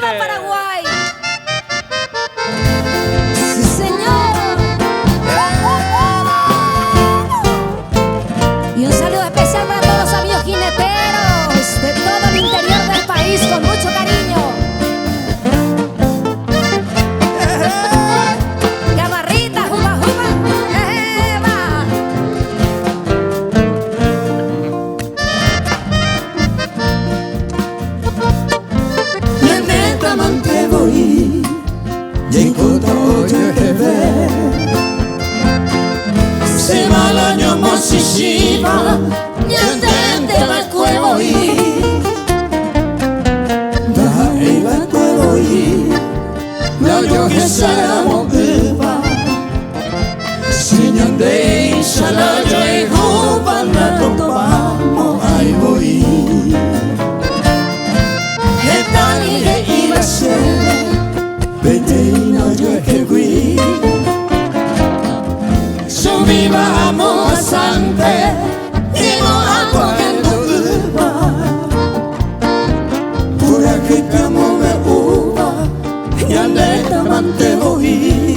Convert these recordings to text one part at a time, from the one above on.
¡Viva Paraguay! ¡Sí, señor! Y un saludo especial para todos los amigos jineteros de todo el interior del país con mucho cariño. Gamarrita, juba, juba, va. Neta mante voy, llegó todo que ver. Se va el año mosishiba, yandente va cuevo y da iba cuevo y la yo que será moviva. Sinyande inshallah yo ego la topamos ahí voy. Beteina yo que fui, subíamos a Sante, y no agua que no viva. Por aquí camo me uva, y ande tamante voy.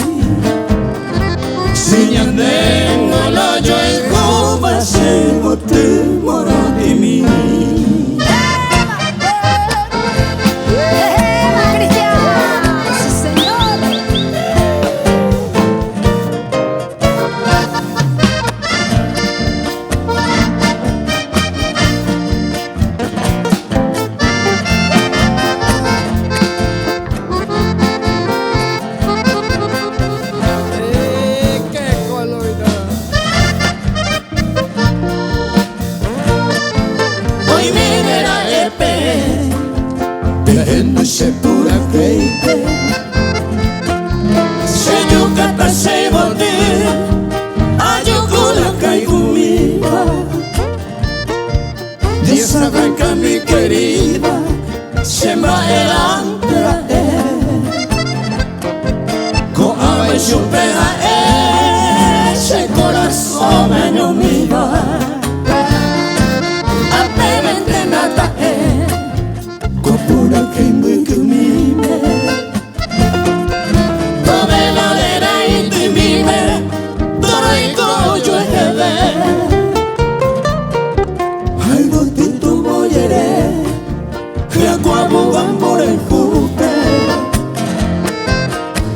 Si ande no la yo en Cuba, se bote moro de mí. Se pura feite, se yucata se bote, ayucula caigumiba. Dios arranca mi querida, se va delante, con ave supera ese corazón me no mira. Apemente nata pura que me comime, toda la era y te mime, todo el coyo es que ve. Algo te tuvo yeré, que acuabugan por el jupe,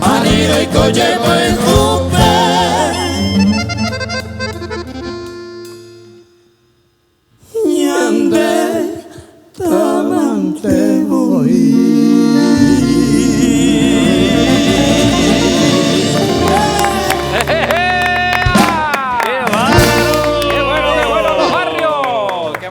aniro y coye por el jupe.